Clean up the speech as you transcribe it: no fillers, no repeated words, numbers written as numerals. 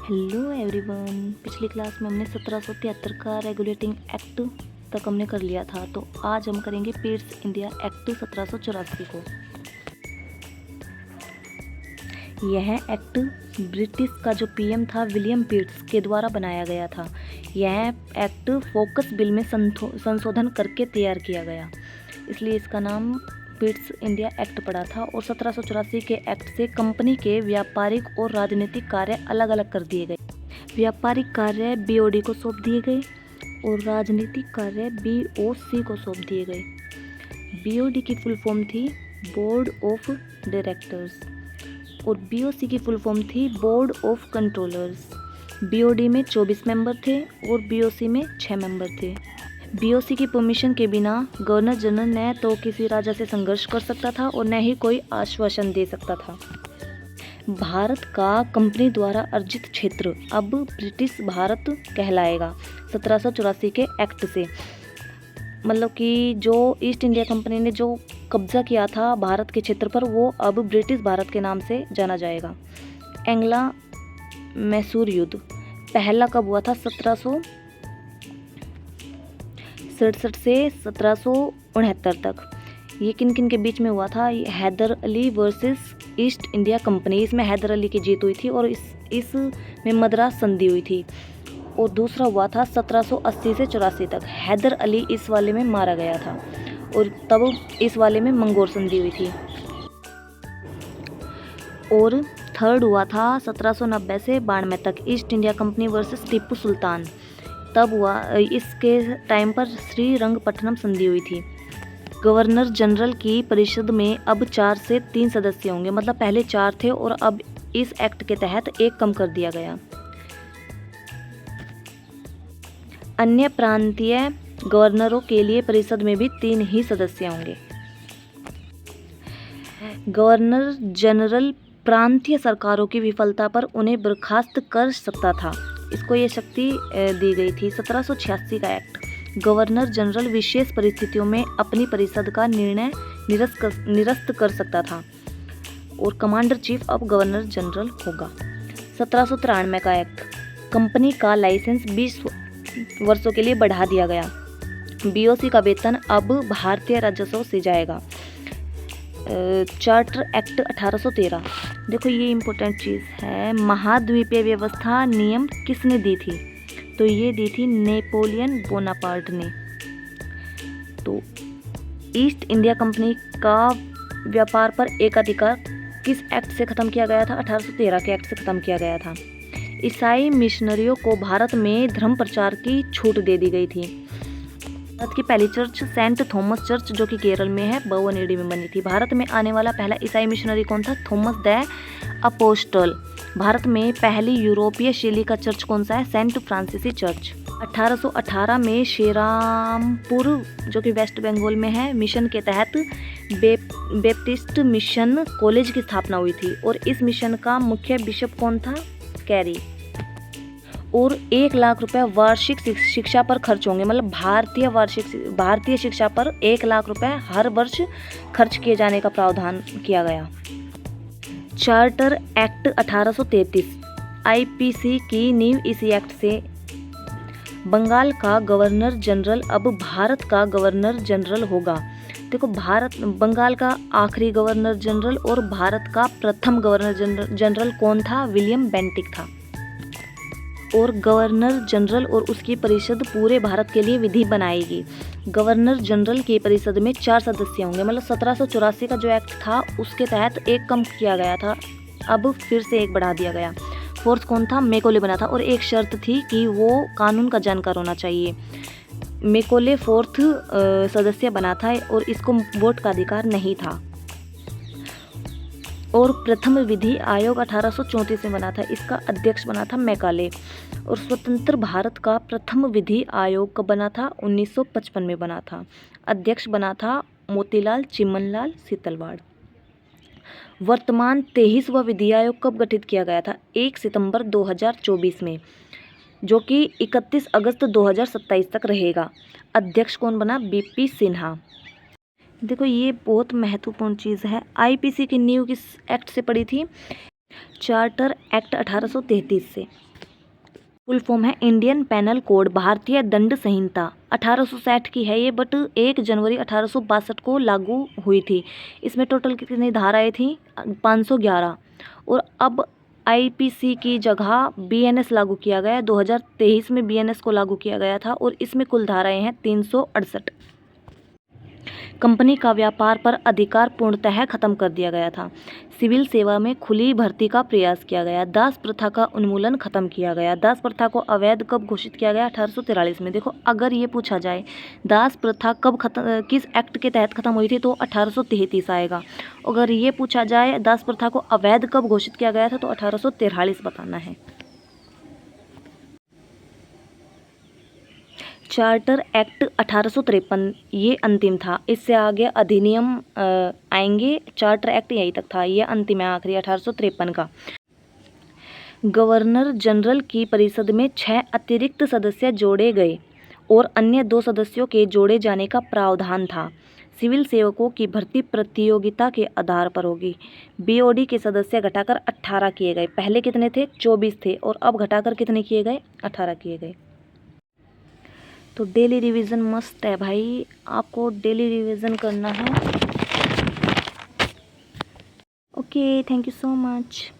Hello everyone. पिछली class में हमने 1773 का रेगुलेटिंग एक्ट तक हमने कर लिया था, तो आज हम करेंगे पीट्स इंडिया एक्ट 1784 को। यह एक्ट ब्रिटिश का जो पीएम था विलियम पिट्स के द्वारा बनाया गया था। यह एक्ट फोकस बिल में संशोधन करके तैयार किया गया, इसलिए इसका नाम पिट्स इंडिया एक्ट पड़ा था। और 1784 के एक्ट से कंपनी के व्यापारिक और राजनीतिक कार्य अलग अलग कर दिए गए। व्यापारिक कार्य बीओडी को सौंप दिए गए और राजनीतिक कार्य बीओसी को सौंप दिए गए। बीओडी की फुल फॉर्म थी बोर्ड ऑफ डायरेक्टर्स और बीओसी की फुल फॉर्म थी बोर्ड ऑफ कंट्रोलर्स। बीओडी में 24 मेंबर थे और बीओसी में 6 मेंबर थे। बीओसी की परमिशन के बिना गवर्नर जनरल न तो किसी राजा से संघर्ष कर सकता था और न ही कोई आश्वासन दे सकता था। भारत का कंपनी द्वारा अर्जित क्षेत्र अब ब्रिटिश भारत कहलाएगा 1784 के एक्ट से। मतलब कि जो ईस्ट इंडिया कंपनी ने जो कब्जा किया था भारत के क्षेत्र पर, वो अब ब्रिटिश भारत के नाम से जाना जाएगा। एंग्ला मैसूर युद्ध पहला कब हुआ था? 1767 से 1769 तक। ये किन किन के बीच में हुआ था? Hyder Ali versus East India Company, इसमें हैदर अली की जीत हुई थी और इस में मद्रास संधि हुई थी। और दूसरा हुआ था 1780 से 84 तक। हैदर अली इस वाले में मारा गया था और तब इस वाले में मंगोर संधि हुई थी। और थर्ड हुआ था 1790 से 92 तक, East India Company versus Tipu Sultan. तब हुआ, इसके टाइम पर श्रीरंगपट्टनम संधि हुई थी। गवर्नर जनरल की परिषद में अब 4 से 3 सदस्य होंगे, मतलब पहले 4 थे और अब इस एक्ट के तहत 1 कम कर दिया गया। अन्य प्रांतीय गवर्नरों के लिए परिषद में भी 3 ही सदस्य होंगे। गवर्नर जनरल प्रांतीय सरकारों की विफलता पर उन्हें बर्खास्त कर सकता था, इसको ये शक्ति दी गई थी। 1786 का एक्ट गवर्नर जनरल विशेष परिस्थितियों में अपनी परिषद का निर्णय निरस्त कर सकता था और कमांडर चीफ अब गवर्नर जनरल होगा। 1793 का एक्ट कंपनी का लाइसेंस 20 वर्षों के लिए बढ़ा दिया गया। बीओसी का वेतन अब भारतीय राजस्व से जाएगा। चार्टर एक्ट 1813, देखो ये इम्पोर्टेंट चीज़ है। महाद्वीपीय व्यवस्था नियम किसने दी थी? तो ये दी थी नेपोलियन बोनापार्ट ने। तो ईस्ट इंडिया कंपनी का व्यापार पर एकाधिकार किस एक्ट से ख़त्म किया गया था? 1813 के एक्ट से ख़त्म किया गया था। ईसाई मिशनरियों को भारत में धर्म प्रचार की छूट दे दी गई थी। भारत की पहली चर्च सेंट थॉमस चर्च, जो कि केरल में है, 52 AD में बनी थी। भारत में आने वाला पहला ईसाई मिशनरी कौन था? Thomas the apostle. भारत में पहली यूरोपीय शैली का चर्च कौन सा है? Saint फ्रांसिसी church. 1818 में श्रीरामपुर, जो कि वेस्ट बंगाल में है, मिशन के तहत बैप्टिस्ट मिशन कॉलेज की स्थापना हुई थी और इस मिशन का मुख्य बिशप कौन था? कैरी। और 1 लाख रुपए वार्षिक शिक्षा पर खर्च होंगे, मतलब भारतीय शिक्षा पर 1 लाख रुपए हर वर्ष खर्च किए जाने का प्रावधान किया गया। चार्टर एक्ट 1833 आईपीसी की नींव इसी एक्ट से। बंगाल का गवर्नर जनरल अब भारत का गवर्नर जनरल होगा। देखो, बंगाल का आखिरी गवर्नर जनरल और भारत का प्रथम गवर्नर जनरल कौन था? विलियम बेंटिक था। और गवर्नर जनरल और उसकी परिषद पूरे भारत के लिए विधि बनाएगी। गवर्नर जनरल की परिषद में 4 सदस्य होंगे, मतलब 1784 का जो एक्ट था उसके तहत 1 कम किया गया था, अब फिर से 1 बढ़ा दिया गया। फोर्थ कौन था? मैकॉले बना था और एक शर्त थी कि वो कानून का जानकार होना चाहिए। मैकॉले 4th सदस्य बना था और इसको वोट का अधिकार नहीं था। और प्रथम विधि आयोग 1834 में बना था, इसका अध्यक्ष बना था मैकाले। और स्वतंत्र भारत का प्रथम विधि आयोग कब बना था? 1955 में बना था। अध्यक्ष बना था मोतीलाल चिमनलाल सीतलवाड़। वर्तमान 23वां विधि आयोग कब गठित किया गया था? 1 सितंबर 2024 में, जो कि 31 अगस्त 2027 तक रहेगा। अध्यक्ष कौन बना? बीपी सिन्हा। देखो, ये बहुत महत्वपूर्ण चीज़ है। आईपीसी की नींव किस एक्ट से पड़ी थी? चार्टर एक्ट 1833 से। फुल फॉर्म है इंडियन पेनल कोड, भारतीय दंड संहिता। 1860 की है ये, बट 1 जनवरी 1862 को लागू हुई थी। इसमें टोटल कितनी धाराएं थी? 511। और अब आईपीसी की जगह बीएनएस लागू किया गया। 2023 में बीएनएस को लागू किया गया था और इसमें कुल धाराएं हैं 368। कंपनी का व्यापार पर अधिकार पूर्णतः खत्म कर दिया गया था। सिविल सेवा में खुली भर्ती का प्रयास किया गया। दास प्रथा का उन्मूलन खत्म किया गया। दास प्रथा को अवैध कब घोषित किया गया? 1843 में। देखो, अगर ये पूछा जाए दास प्रथा कब खत्म, किस एक्ट के तहत खत्म हुई थी, तो 1833 आएगा। अगर ये पूछा जाए दास प्रथा को अवैध कब घोषित किया गया था, तो 1843 बताना है। चार्टर एक्ट 1853 ये अंतिम था। इससे आगे अधिनियम आएंगे। चार्टर एक्ट यहीं तक था, ये अंतिम है, आखिरी 1853 का। गवर्नर जनरल की परिषद में 6 अतिरिक्त सदस्य जोड़े गए और अन्य 2 सदस्यों के जोड़े जाने का प्रावधान था। सिविल सेवकों की भर्ती प्रतियोगिता के आधार पर होगी। बीओडी के सदस्य घटाकर 18 किए गए। पहले कितने थे? 24 थे, और अब घटाकर कितने किए गए? 18 किए गए। तो डेली रिवीजन मस्त है भाई, आपको डेली रिवीजन करना है। Okay, thank you so much.